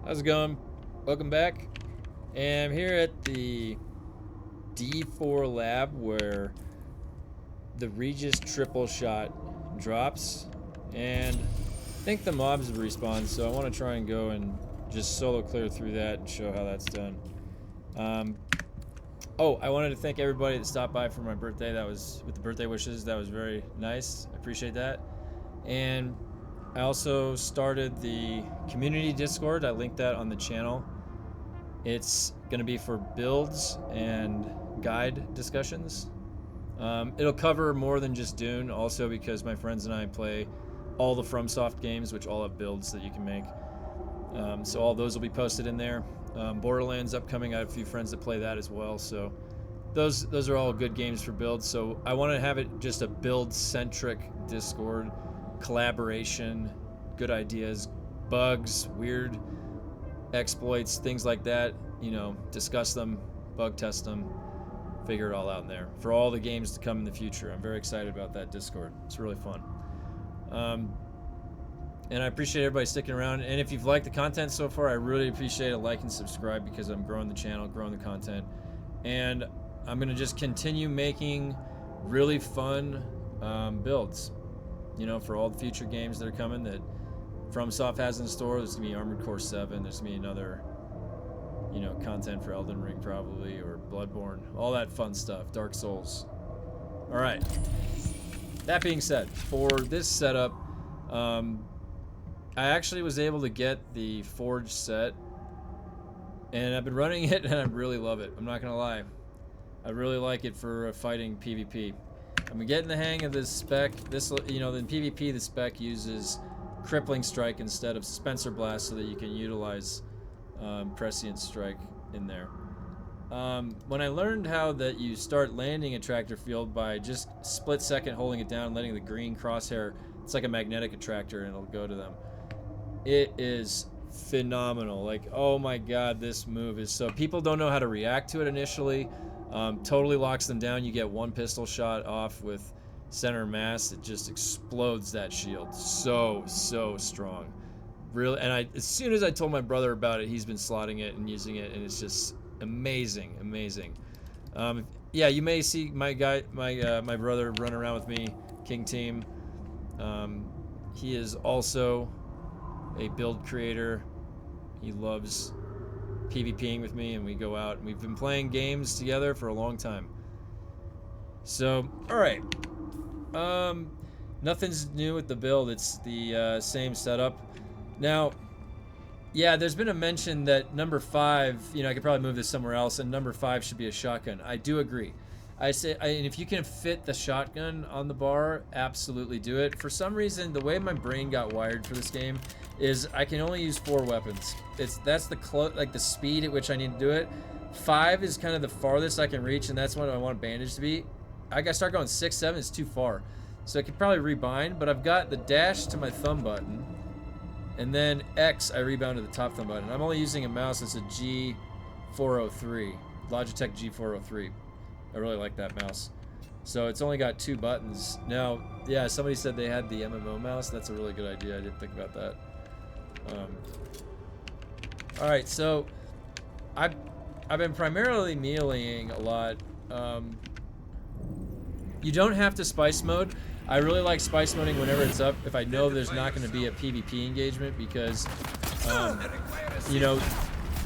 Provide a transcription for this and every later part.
How's it going? Welcome back. And I'm here at the D4 lab where the Regis triple shot drops, and I think the mobs have respawned, so I want to try and go and just solo clear through that and show how that's done. Oh, I wanted to thank everybody that stopped by for my birthday. That was with the birthday wishes. That was very nice. I appreciate that. And I also started the community Discord. I linked that on the channel. It's going to be for builds and guide discussions. It'll cover more than just Dune, also because my friends and I play all the FromSoft games, which all have builds that you can make. So all those will be posted in there. Borderlands upcoming. I have a few friends that play that as well. So those are all good games for builds. So I want to have it just a build-centric Discord. Collaboration, good ideas, bugs, weird exploits, things like that, you know, discuss them, bug test them, figure it all out in there for all the games to come in the future. I'm very excited about that Discord. It's really fun. And I appreciate everybody sticking around. And if you've liked the content so far, I really appreciate a like and subscribe because I'm growing the channel, growing the content. And I'm going to just continue making really fun builds. You know, for all the future games that are coming that FromSoft has in store. There's gonna be Armored Core 7. There's gonna be another, you know, content for Elden Ring probably, or Bloodborne. All that fun stuff. Dark Souls. All right. That being said, for this setup, I actually was able to get the Forge set, and I've been running it, and I really love it. I'm not gonna lie. I really like it for fighting PvP. I'm getting the hang of this spec. This, you know, in PvP, the spec uses Crippling Strike instead of Spencer Blast so that you can utilize Prescient Strike in there. When I learned how that you start landing a attractor field by just split second holding it down, letting the green crosshair, it's like a magnetic attractor and it'll go to them. It is phenomenal. Like, oh my god, this move is so... People don't know how to react to it initially. Totally locks them down. You get one pistol shot off with center mass. It just explodes that shield. So strong. Really, and as soon as I told my brother about it, he's been slotting it and using it, and it's just amazing. Yeah, you may see my brother run around with me, King Team. He is also a build creator. He loves PvPing with me, and we go out and we've been playing games together for a long time. So, alright. Nothing's new with the build. It's the same setup. Now, yeah, there's been a mention that number 5, you know, I could probably move this somewhere else, and number 5 should be a shotgun. I do agree. And if you can fit the shotgun on the bar, absolutely do it. For some reason, the way my brain got wired for this game is I can only use 4 weapons. That's the speed at which I need to do it. 5 is kind of the farthest I can reach, and that's what I want bandage to be. I gotta start going 6, 7, it's too far. So I could probably rebind, but I've got the dash to my thumb button, and then X I rebound to the top thumb button. I'm only using a mouse that's a G403, Logitech G403. I really like that mouse. So it's only got 2 buttons. Now, yeah, somebody said they had the MMO mouse. That's a really good idea. I didn't think about that. Alright, so I've been primarily meleeing a lot. You don't have to spice mode. I really like spice moding whenever it's up if I know there's not going to be a PvP engagement because, you know,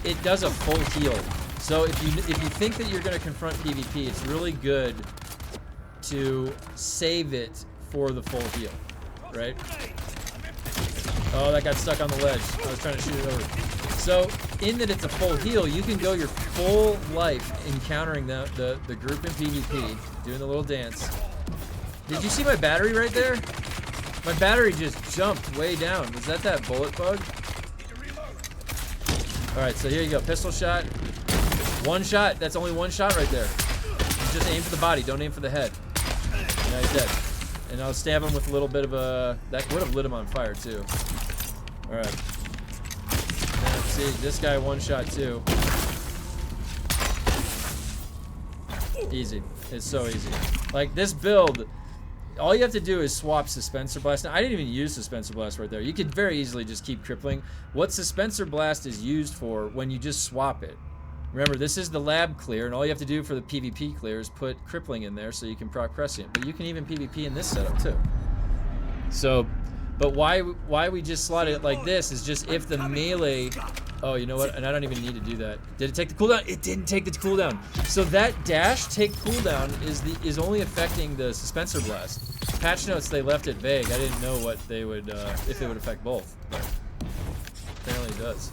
it does a full heal. So if you think that you're going to confront PvP, it's really good to save it for the full heal, right? Oh, that got stuck on the ledge. I was trying to shoot it over. So, in that it's a full heal, you can go your full life encountering the group in PvP, doing the little dance. Did you see my battery right there? My battery just jumped way down. Was that bullet bug? Alright, so here you go. Pistol shot. One shot. That's only one shot right there. You just aim for the body. Don't aim for the head. Now he's dead. And I'll stab him with a little bit of a... That would have lit him on fire, too. Alright. See, this guy one shot, too. Easy. It's so easy. Like, this build all you have to do is swap Suspensor Blast. Now, I didn't even use Suspensor Blast right there. You could very easily just keep crippling. What Suspensor Blast is used for when you just swap it. Remember, this is the lab clear, and all you have to do for the PvP clear is put crippling in there so you can proc Prescient. But you can even PvP in this setup too. So, but why we just slotted it like this is just if the melee... Oh, you know what? And I don't even need to do that. Did it take the cooldown? It didn't take the cooldown. So that dash take cooldown is only affecting the Suspensor Blast. Patch notes, they left it vague. I didn't know what they would, if it would affect both. But apparently it does.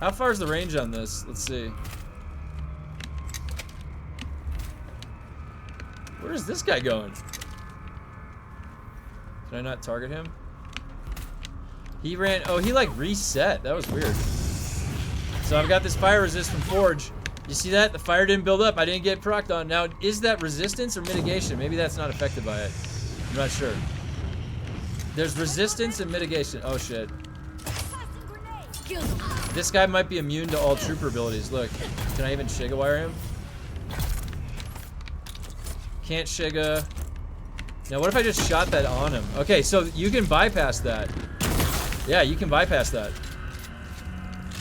How far is the range on this? Let's see. Where is this guy going? Can I not target him? He ran, oh, he like reset. That was weird. So I've got this fire resist from Forge. You see that? The fire didn't build up. I didn't get procced on. Now, is that resistance or mitigation? Maybe that's not affected by it. I'm not sure. There's resistance and mitigation. Oh, shit. This guy might be immune to all trooper abilities. Look, can I even Shiga wire him? Can't Shiga. Now, what if I just shot that on him? Okay, so you can bypass that. Yeah, you can bypass that.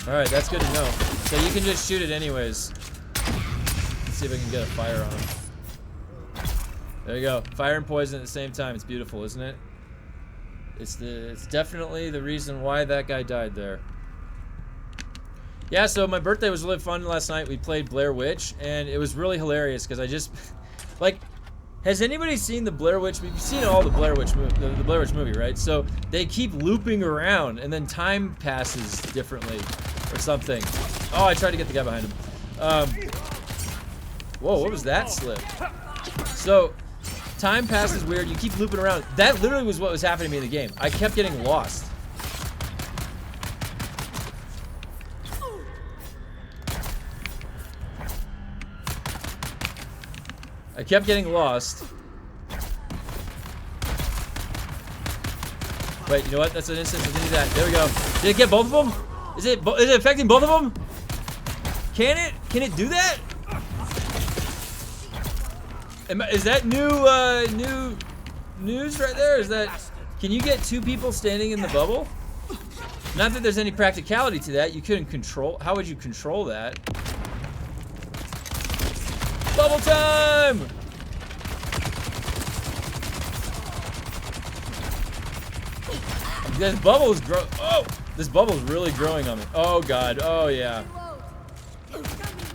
Alright, that's good to know. So you can just shoot it anyways. Let's see if I can get a fire on him. There you go. Fire and poison at the same time. It's beautiful, isn't it? It's definitely the reason why that guy died there. Yeah, so my birthday was really fun last night. We played Blair Witch, and it was really hilarious because I just... Like... Has anybody seen the Blair Witch movie? You've seen all the Blair Witch the Blair Witch movie, right? So they keep looping around, and then time passes differently, or something. Oh, I tried to get the guy behind him. Whoa, what was that slip? So time passes weird. You keep looping around. That literally was what was happening to me in the game. I kept getting lost. I kept getting lost. Wait, you know what? That's an instance of doing that. There we go. Did it get both of them? Is it affecting both of them? Can it? Can it do that? Is that new news right there? Is that? Can you get two people standing in the bubble? Not that there's any practicality to that. You couldn't control. How would you control that? Bubble time! This bubble is this bubble is really growing on me. Oh god. Oh yeah. I'm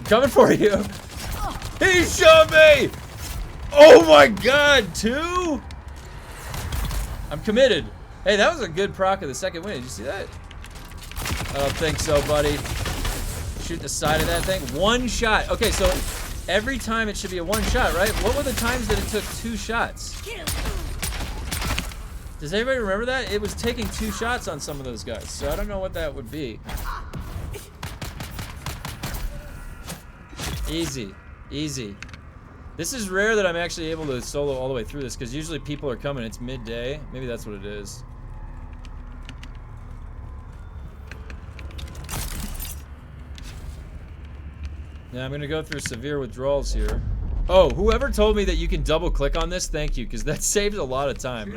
coming for you. He shot me! Oh my god, two? I'm committed. Hey, that was a good proc of the second win. Did you see that? I don't think so, buddy. Shoot the side of that thing. One shot. Okay, so every time it should be a one shot, right? What were the times that it took two shots? Does anybody remember that? It was taking two shots on some of those guys, so I don't know what that would be. Easy, easy. This is rare that I'm actually able to solo all the way through this, because usually people are coming, it's midday. Maybe that's what it is. Now I'm gonna go through severe withdrawals here. Oh, whoever told me that you can double click on this, thank you, because that saves a lot of time.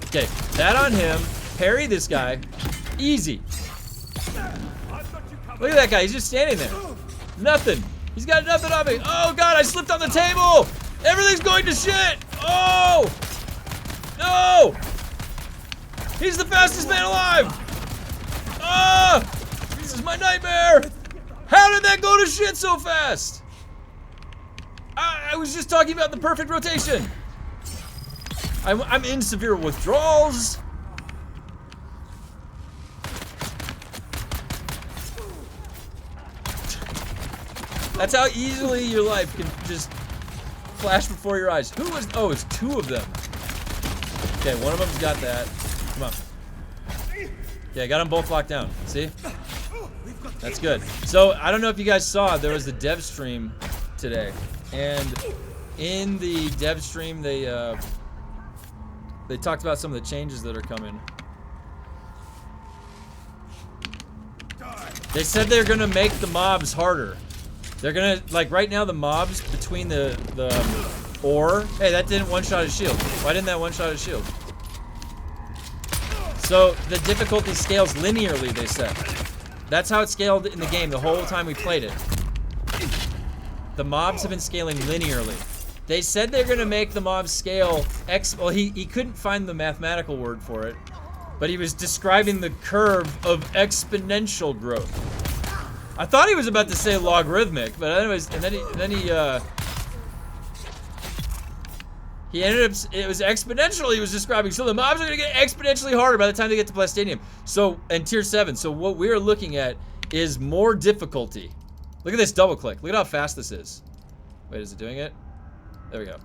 Okay, that on him. Parry this guy. Easy. Look at that guy, he's just standing there. Nothing. He's got nothing on me. Oh god, I slipped on the table! Everything's going to shit! Oh! No! He's the fastest man alive! Ah! This is my nightmare! How did that go to shit so fast? I was just talking about the perfect rotation. I'm in severe withdrawals. That's how easily your life can just flash before your eyes. Who was? Oh, it's two of them. Okay, one of them's got that. Come on. Yeah, got them both locked down. See? That's good. So I don't know if you guys saw, there was the dev stream today, and in the dev stream they talked about some of the changes that are coming. They said they're gonna make the mobs harder. They're gonna, like right now, the mobs between the ore. Hey, that didn't one-shot his shield. Why didn't that one-shot his shield? So the difficulty scales linearly, they said. That's how it scaled in the game the whole time we played it. The mobs have been scaling linearly. They said they're gonna make the mobs scale well, he couldn't find the mathematical word for it, but he was describing the curve of exponential growth. I thought he was about to say logarithmic, but anyways, and then he ended up, it was exponential he was describing. So the mobs are gonna get exponentially harder by the time they get to Plastinium. So, and tier 7. So what we're looking at is more difficulty. Look at this double click. Look at how fast this is. Wait, is it doing it? There we go.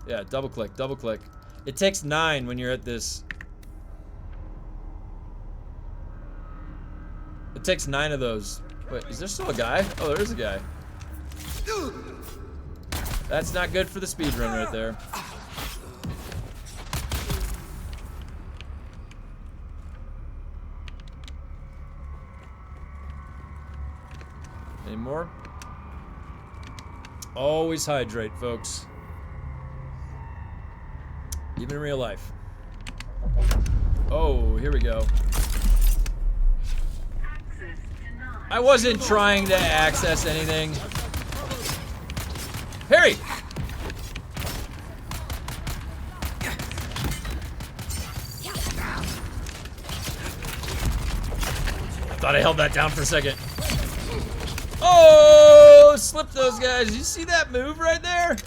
Yeah, double click, double click. It takes 9 when you're at this. It takes 9 of those. Wait, is there still a guy? Oh, there is a guy. That's not good for the speed run right there. Any more? Always hydrate, folks. Even in real life. Oh, here we go. I wasn't trying to access anything. Harry! I thought I held that down for a second. Oh, slip those guys. You see that move right there?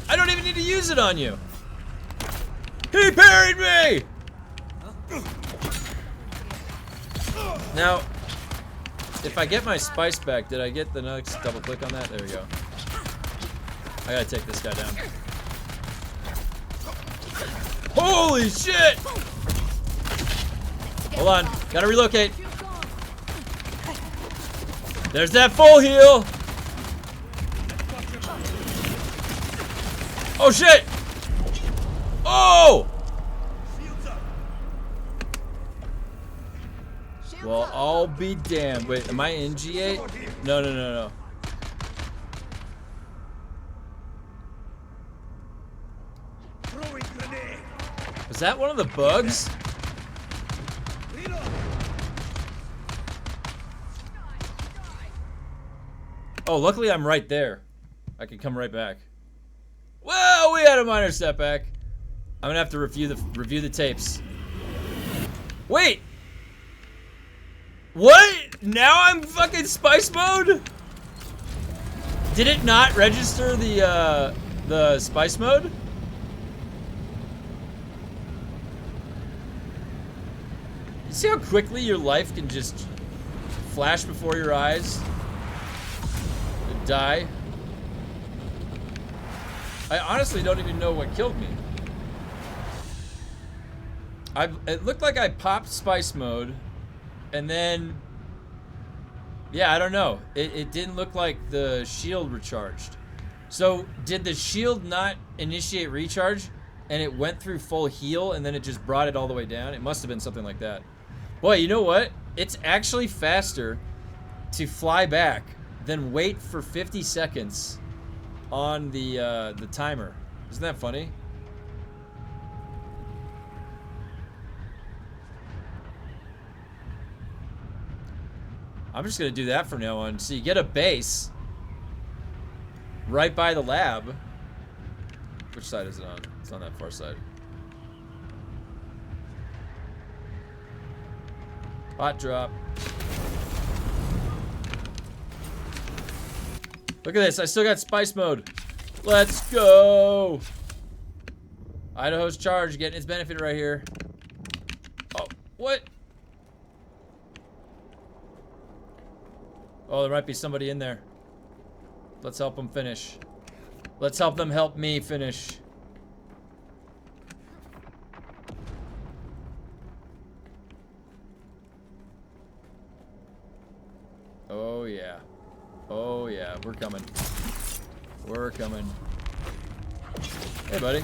I don't even need to use it on you. He parried me! Now, if I get my spice back, did I get the next double click on that? There we go. I gotta take this guy down. Holy shit! Hold on, gotta relocate. There's that full heal. Oh shit! Oh! Well, I'll be damned. Wait, am I in G8? No, no, no, no. Was that one of the bugs? Oh, luckily I'm right there. I can come right back. Well, we had a minor setback. I'm gonna have to review the tapes. Wait! What? Now I'm fucking spice mode? Did it not register the spice mode? You see how quickly your life can just flash before your eyes? And die? I honestly don't even know what killed me. It looked like I popped spice mode, and then, yeah, I don't know. It didn't look like the shield recharged. So did the shield not initiate recharge, and it went through full heal, and then it just brought it all the way down? It must have been something like that. Boy, you know what? It's actually faster to fly back than wait for 50 seconds on the timer. Isn't that funny? I'm just gonna do that from now on. So you get a base right by the lab. Which side is it on? It's on that far side. Hot drop. Look at this, I still got spice mode. Let's go. Idaho's charge, getting its benefit right here. Oh, what? Oh, there might be somebody in there. Let's help them finish. Let's help them help me finish. Oh yeah. Oh yeah, we're coming. We're coming. Hey buddy.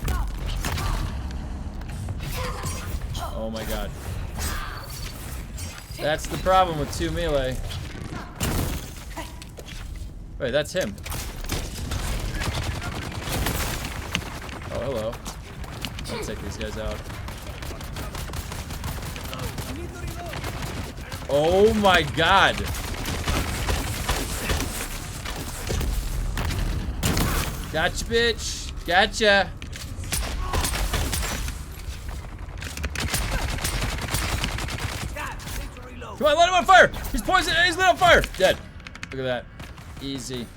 Oh my god. That's the problem with 2 melee. Wait, that's him. Oh, hello. I'll take these guys out. Oh my god! Gotcha, bitch! Gotcha! Come on, light him on fire! He's poisoned and he's lit on fire! Dead. Look at that. Easy.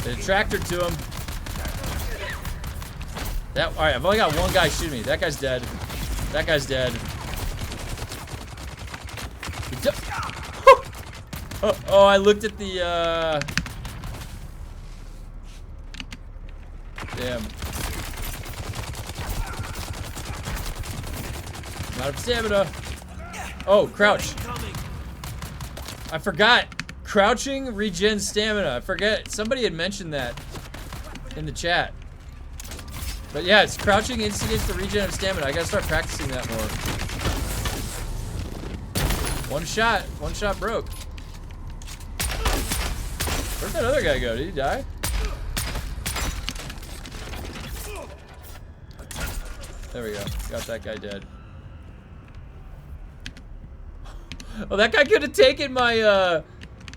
Did a tractor to him. That, alright, I've only got one guy shooting me. That guy's dead. That guy's dead. Oh, I looked at the, damn. I'm out of stamina. Oh, crouch. I forgot. Crouching regens stamina. I forget. Somebody had mentioned that in the chat. But yeah, it's crouching instigates the regen of stamina. I gotta start practicing that more. One shot broke. Where'd that other guy go? Did he die? There we go. Got that guy dead. Oh, that guy could have taken my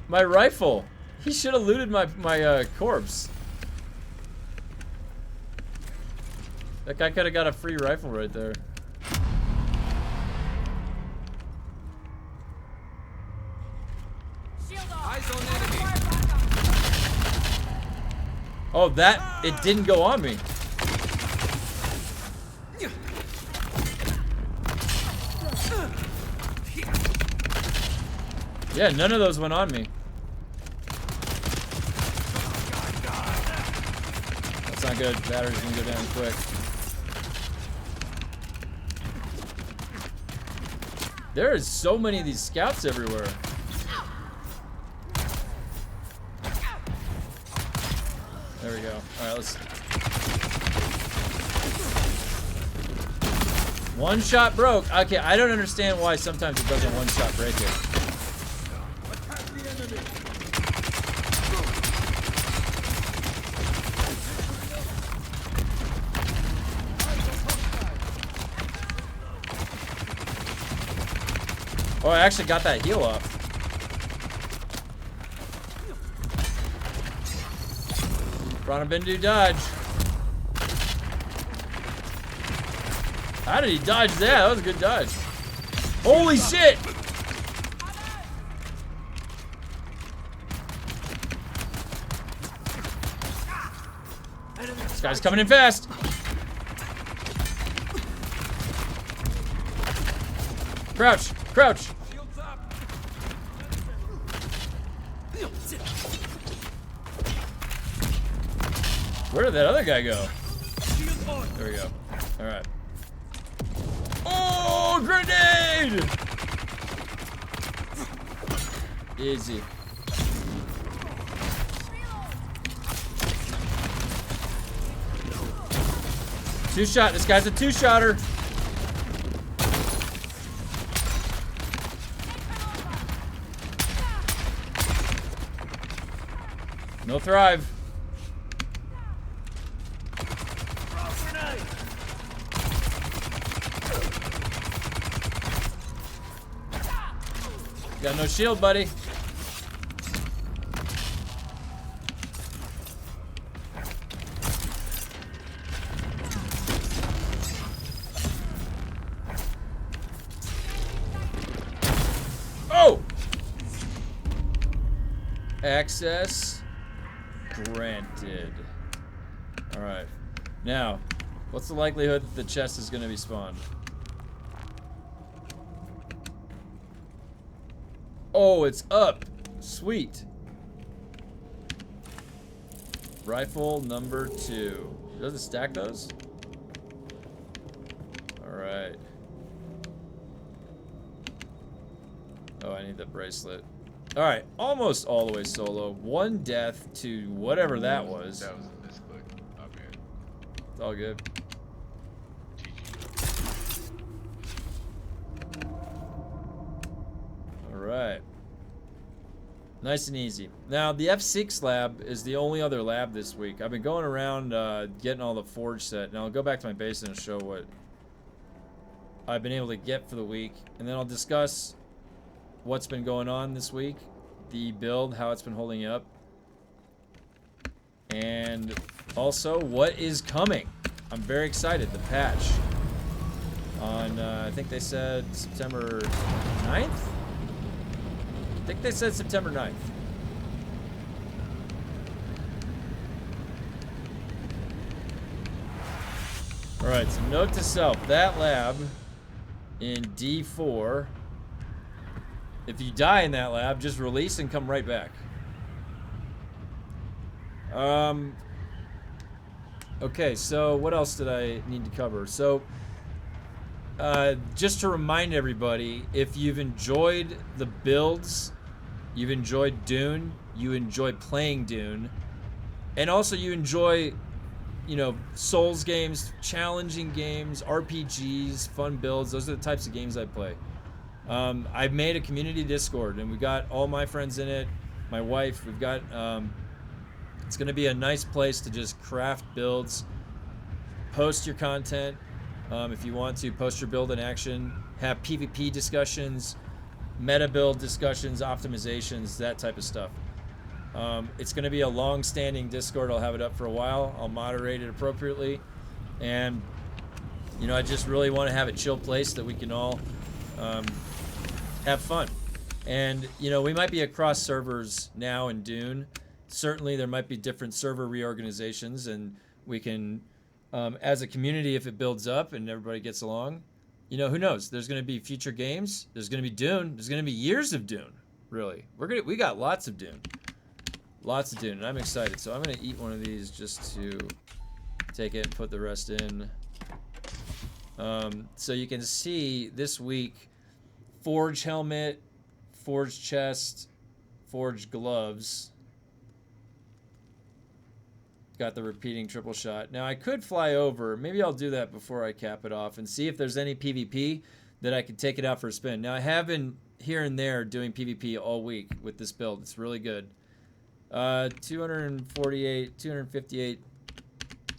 my rifle. He should have looted my corpse. That guy could have got a free rifle right there. Oh, that, it didn't go on me. Yeah, none of those went on me. That's not good. Battery's gonna go down quick. There is so many of these scouts everywhere. There we go. Alright, let's... One shot broke. Okay, I don't understand why sometimes it doesn't one shot break it. Oh, I actually got that heal off. Bindu dodge. How did he dodge that? That was a good dodge. Holy shit! This guy's coming in fast. Crouch, crouch. Where did that other guy go? There we go. All right. Oh, grenade! Easy. Two shot. This guy's a two-shotter. No thrive. Got no shield, buddy. Oh! Access granted. Alright. Now, what's the likelihood that the chest is going to be spawned? Oh, it's up. Sweet. Rifle number 2. Does it stack those? Alright. Oh, I need the bracelet. Alright, almost all the way solo. One death to whatever that was. That was a misclick. Okay. It's all good. Nice and easy. Now, the F6 lab is the only other lab this week. I've been going around getting all the forge set. Now, I'll go back to my basin and show what I've been able to get for the week. And then I'll discuss what's been going on this week, the build, how it's been holding up, and also what is coming. I'm very excited. The patch on, I think they said September 9th? I think they said September 9th. Alright, so note to self, that lab in D4, if you die in that lab, just release and come right back. Okay, so what else did I need to cover? So, just to remind everybody, if you've enjoyed the builds, you've enjoyed Dune, you enjoy playing Dune, and also you enjoy, you know, Souls games, challenging games, RPGs, fun builds, those are the types of games I play. I've made a community Discord, and we got all my friends in it, my wife, we've got, it's going to be a nice place to just craft builds, post your content, if you want to, post your build in action, have PvP discussions, meta build discussions, optimizations, that type of stuff. It's going to be a long-standing Discord. I'll have it up for a while. I'll moderate it appropriately. And, you know, I just really want to have a chill place that we can all have fun. And, you know, we might be across servers now in Dune. Certainly there might be different server reorganizations, and we can, as a community, if it builds up and everybody gets along, you know, who knows? There's going to be future games. There's going to be Dune. There's going to be years of Dune, really. We got lots of Dune. Lots of Dune, and I'm excited. So I'm going to eat one of these just to take it and put the rest in. So you can see this week, forge helmet, forge chest, forge gloves. Got the repeating triple shot. Now I could fly over. Maybe I'll do that before I cap it off and see if there's any PvP that I could take it out for a spin. Now I have been here and there doing PvP all week with this build. It's really good. 258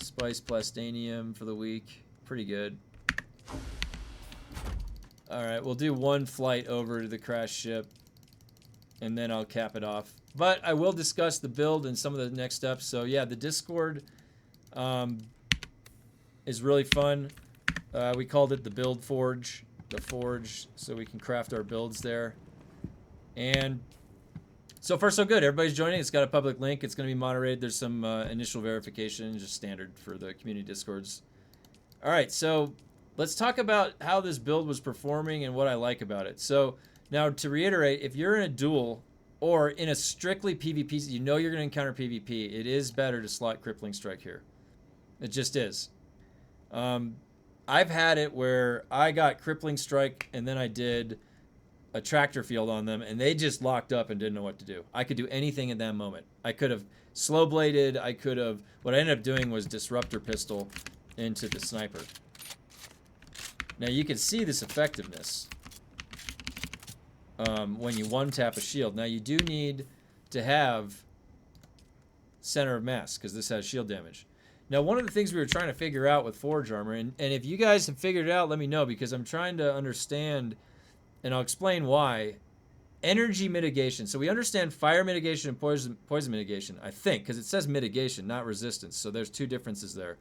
spice plastanium for the week. Pretty good. Alright, we'll do one flight over to the crash ship, and then I'll cap it off. But I will discuss the build and some of the next steps. So yeah, the Discord is really fun. We called it the Build Forge, the Forge, so we can craft our builds there. And so far so good. Everybody's joining. It's got a public link. It's going to be moderated. There's some initial verification, just standard for the community Discords. All right, so let's talk about how this build was performing and what I like about it. So now to reiterate, if you're in a duel or in a strictly PvP, you know you're going to encounter PvP, it is better to slot Crippling Strike here. It just is. I've had it where I got Crippling Strike and then I did a tractor field on them and they just locked up and didn't know what to do. I could do anything in that moment. I could have slow bladed, I could have, what I ended up doing was disruptor pistol into the sniper. Now you can see this effectiveness when you one tap a shield. Now you do need to have center of mass because this has shield damage. Now one of the things we were trying to figure out with Forge Armor, and if you guys have figured it out, let me know, because I'm trying to understand, and I'll explain why. Energy mitigation. So we understand fire mitigation and poison mitigation, I think, because it says mitigation, not resistance. So there's two differences there.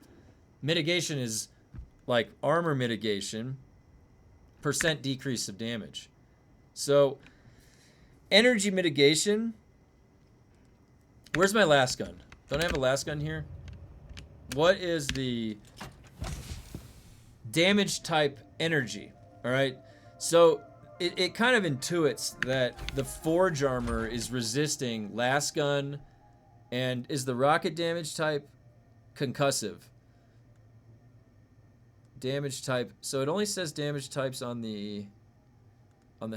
Mitigation is like armor mitigation, % decrease of damage. So energy mitigation. Where's my last gun? Don't I have a last gun here? What is the damage type energy? All right. So it kind of intuits that the forge armor is resisting last gun, and is the rocket damage type concussive? Damage type. So it only says damage types on the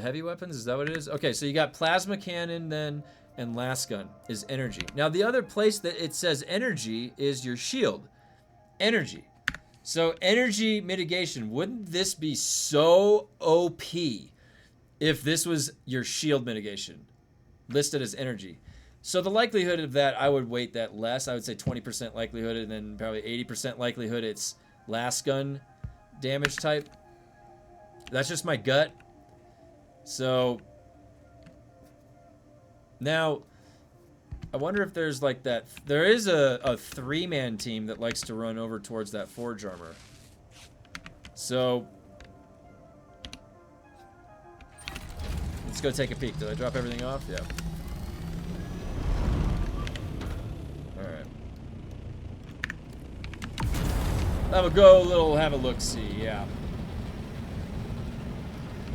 heavy weapons. Is that what it is? Okay, so you got plasma cannon then, and last gun is energy. Now the other place that it says energy is your shield. Energy. So energy mitigation, wouldn't this be so OP if this was your shield mitigation? listed as energy. So the likelihood of that, I would weight that less. I would say 20% likelihood, and then probably 80% likelihood it's last gun damage type. That's just my gut. So now I wonder if there's like that. There is a 3-man team that likes to run over towards that forge armor. So let's go take a peek. Did I drop everything off? Yeah. Have a look-see, yeah.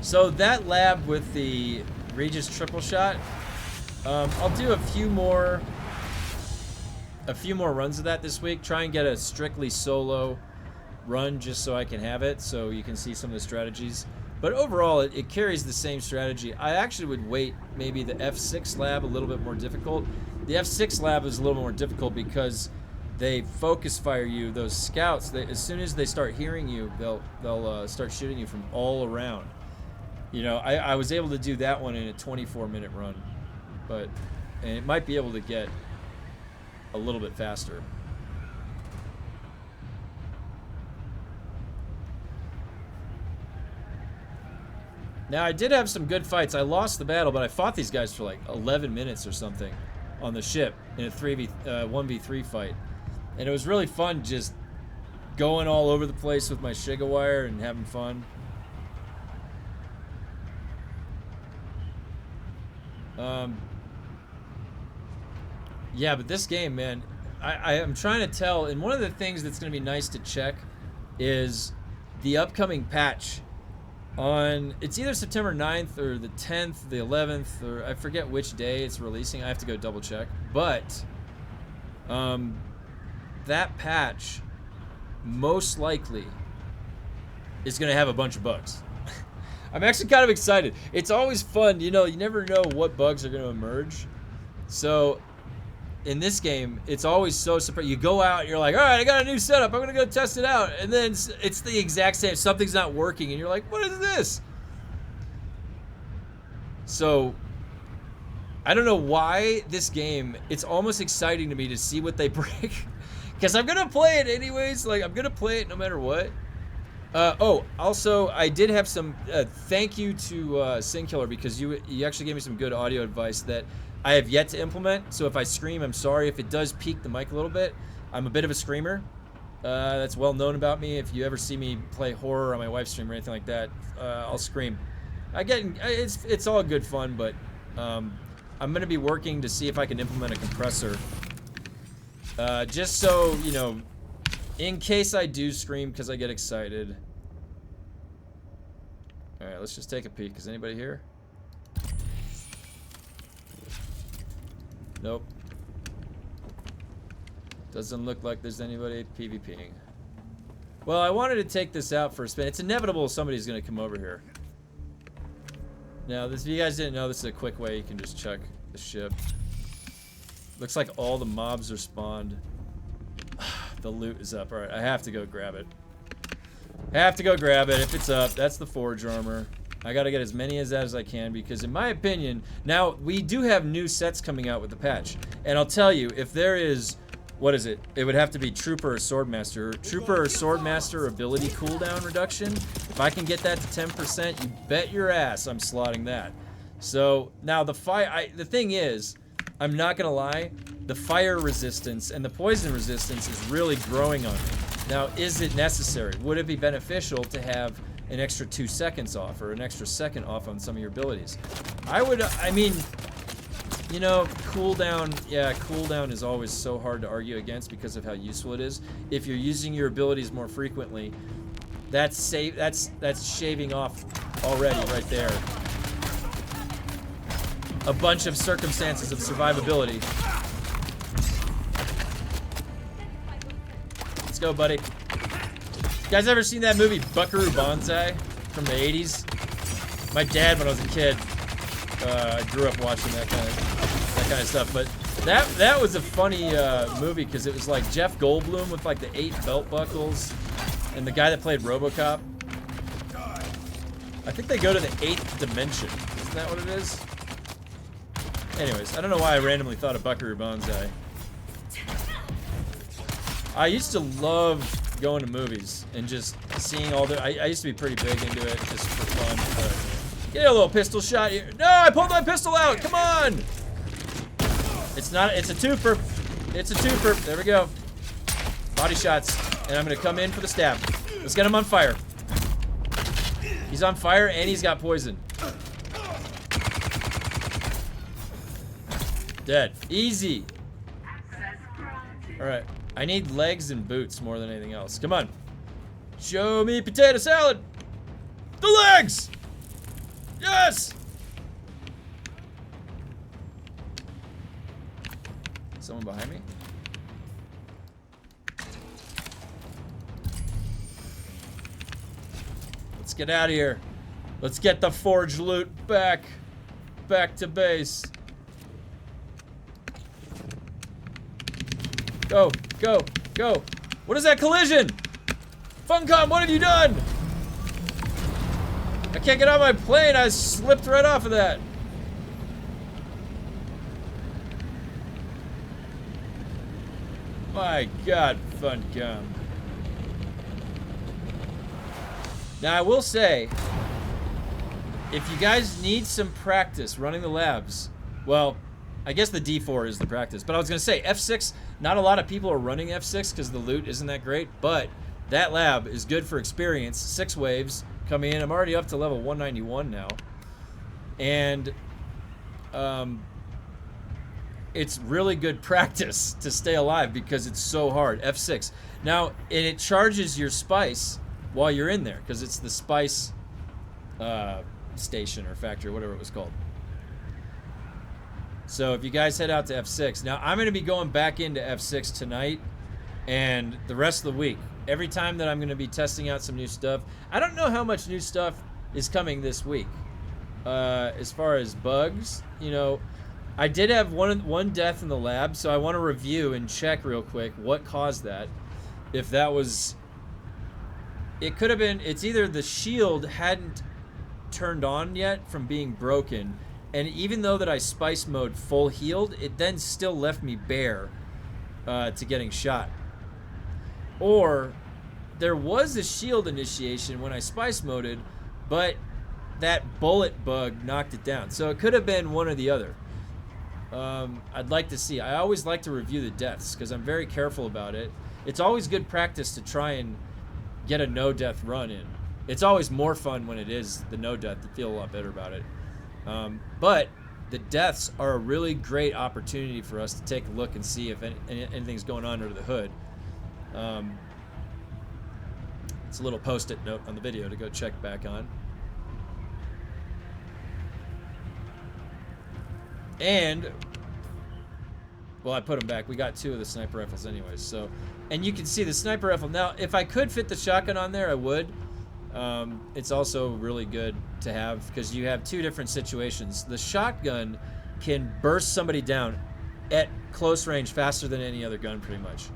So that lab with the Regis triple shot, I'll do a few more runs of that this week. Try and get a strictly solo run just so I can have it, so you can see some of the strategies. But overall, it carries the same strategy. I actually would weight maybe the F6 lab a little bit more difficult. The F6 lab is a little more difficult because they focus fire you. Those scouts, as soon as they start hearing you, they'll start shooting you from all around. You know, I was able to do that one in a 24-minute run, and it might be able to get a little bit faster. Now, I did have some good fights. I lost the battle, but I fought these guys for like 11 minutes or something on the ship in a 1v3 fight. And it was really fun just going all over the place with my Shiga wire and having fun. Yeah, but this game, man, I am trying to tell, and one of the things that's going to be nice to check is the upcoming patch on, it's either September 9th or the 10th, the 11th, or I forget which day it's releasing. I have to go double check. But that patch most likely is going to have a bunch of bugs. I'm actually kind of excited. It's always fun, you know, you never know what bugs are going to emerge. So in this game, it's always so surprising. You go out and you're like, all right, I got a new setup. I'm going to go test it out. And then it's the exact same. Something's not working. And you're like, what is this? So I don't know why this game, it's almost exciting to me to see what they break. Because I'm going to play it anyways. Like, I'm going to play it no matter what. Oh, also, I did have some, thank you to Sin Killer, because you actually gave me some good audio advice that I have yet to implement. So if I scream, I'm sorry. If it does peak the mic a little bit, I'm a bit of a screamer. That's well known about me. If you ever see me play horror on my wife's stream or anything like that, I'll scream. It's all good fun, but I'm going to be working to see if I can implement a compressor. Just so, you know, in case I do scream because I get excited. Alright, let's just take a peek. Is anybody here? Nope. Doesn't look like there's anybody PvPing. Well, I wanted to take this out for a spin. It's inevitable somebody's going to come over here. Now, if you guys didn't know, this is a quick way you can just check the ship. Looks like all the mobs are spawned. The loot is up. Alright, I have to go grab it. If it's up. That's the forge armor. I gotta get as many as that as I can, because in my opinion, now we do have new sets coming out with the patch. And I'll tell you, if there is, what is it? It would have to be Trooper or Swordmaster. Trooper or Swordmaster ability cooldown reduction. If I can get that to 10%, you bet your ass I'm slotting that. So now the thing is, I'm not gonna lie, the fire resistance and the poison resistance is really growing on me. Now, is it necessary? Would it be beneficial to have an extra 2 seconds off or an extra second off on some of your abilities? I mean, you know, cooldown, yeah, cooldown is always so hard to argue against because of how useful it is. If you're using your abilities more frequently, that's shaving off already right there a bunch of circumstances of survivability. Let's go, buddy. You guys ever seen that movie Buckaroo Banzai from the 80s? My dad, when I was a kid, I grew up watching that kind of stuff. But that was a funny movie because it was like Jeff Goldblum with like the 8 belt buckles, and the guy that played RoboCop. I think they go to the 8th dimension. Isn't that what it is? Anyways, I don't know why I randomly thought of Buckaroo Banzai. I used to love going to movies and just seeing all the... I used to be pretty big into it just for fun. But get a little pistol shot here. No, I pulled my pistol out. Come on. It's not... It's a twofer. It's a twofer. There we go. Body shots. And I'm going to come in for the stab. Let's get him on fire. He's on fire and he's got poison. Dead. Easy. Alright. I need legs and boots more than anything else. Come on. Show me potato salad. The legs! Yes! Someone behind me? Let's get out of here. Let's get the forge loot back. Back to base. Go, go, go. What is that collision? Funcom, what have you done? I can't get on my plane. I slipped right off of that. My God, Funcom. Now, I will say, if you guys need some practice running the labs, well, I guess the D4 is the practice. But I was going to say, F6, not a lot of people are running F6 because the loot isn't that great. But that lab is good for experience. 6 waves coming in. I'm already up to level 191 now. And it's really good practice to stay alive because it's so hard. F6. Now, and it charges your spice while you're in there because it's the spice station or factory, whatever it was called. So if you guys head out to F6, now I'm going to be going back into F6 tonight and the rest of the week. Every time that I'm going to be testing out some new stuff. I don't know how much new stuff is coming this week. As far as bugs, you know, I did have one death in the lab, so I want to review and check real quick what caused that. If that was... It could have been... It's either the shield hadn't turned on yet from being broken, and even though that I spice mode full healed, it then still left me bare to getting shot. Or there was a shield initiation when I spice moded, but that bullet bug knocked it down. So it could have been one or the other. I'd like to see. I always like to review the deaths because I'm very careful about it. It's always good practice to try and get a no-death run in. It's always more fun when it is the no-death. You feel a lot better about it. But the deaths are a really great opportunity for us to take a look and see if anything's going on under the hood. It's a little post-it note on the video to go check back on. And, well, I put them back. We got 2 of the sniper rifles anyways. So, and you can see the sniper rifle. Now, if I could fit the shotgun on there, I would. It's also really good to have because you have 2 different situations. The shotgun can burst somebody down at close range faster than any other gun, pretty much.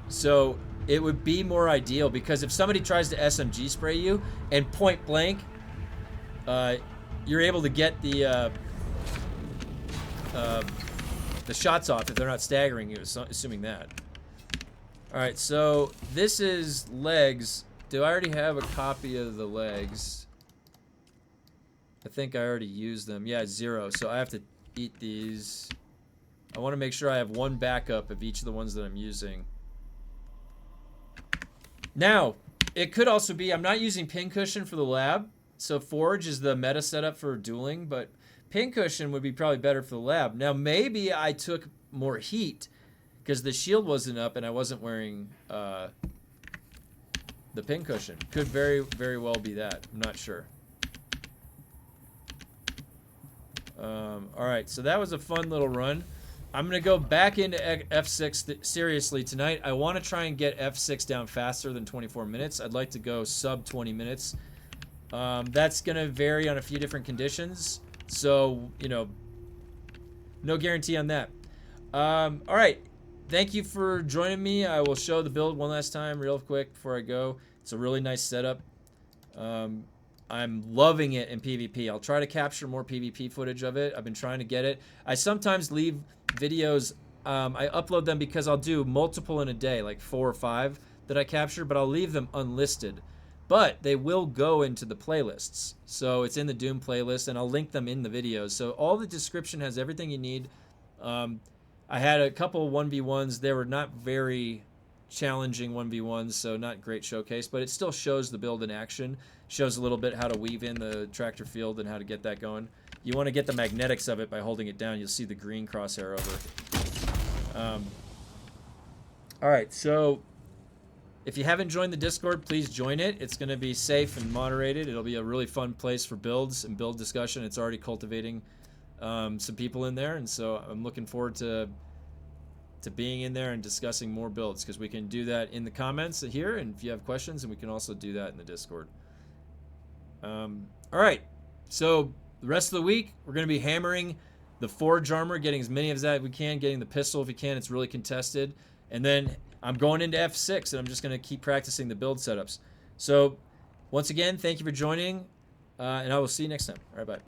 So it would be more ideal because if somebody tries to SMG spray you and point blank, you're able to get the shots off if they're not staggering you, assuming that. Alright, so this is legs. Do I already have a copy of the legs? I think I already used them. Yeah, 0. So I have to eat these. I want to make sure I have 1 backup of each of the ones that I'm using. Now, it could also be I'm not using pincushion for the lab. So Forge is the meta setup for dueling, but pincushion would be probably better for the lab. Now, maybe I took more heat because the shield wasn't up and I wasn't wearing the pincushion. Could very, very well be that. I'm not sure. Alright, so that was a fun little run. I'm going to go back into F6 seriously tonight. I want to try and get F6 down faster than 24 minutes. I'd like to go sub 20 minutes. That's going to vary on a few different conditions. So, you know, no guarantee on that. Alright. Thank you for joining me. I will show the build one last time real quick before I go. It's a really nice setup. I'm loving it in PvP. I'll try to capture more PvP footage of it. I've been trying to get it. I sometimes leave videos. I upload them because I'll do multiple in a day, like 4 or 5 that I capture, but I'll leave them unlisted. But they will go into the playlists. So it's in the Doom playlist, and I'll link them in the videos. So all the description has everything you need. I had a couple 1v1s. They were not very challenging 1v1s, so not great showcase, but it still shows the build in action. Shows a little bit how to weave in the tractor field and how to get that going. You want to get the magnetics of it by holding it down. You'll see the green crosshair over. All right, so if you haven't joined the Discord, please join it. It's going to be safe and moderated. It'll be a really fun place for builds and build discussion. It's already cultivating some people in there, and so I'm looking forward to being in there and discussing more builds, because we can do that in the comments here, and if you have questions, and we can also do that in the Discord. All right, so the rest of the week we're going to be hammering the forge armor, getting as many of that we can, getting the pistol if we can. It's really contested, and then I'm going into F6, and I'm just going to keep practicing the build setups. So once again, thank you for joining, and I will see you next time. All right, bye.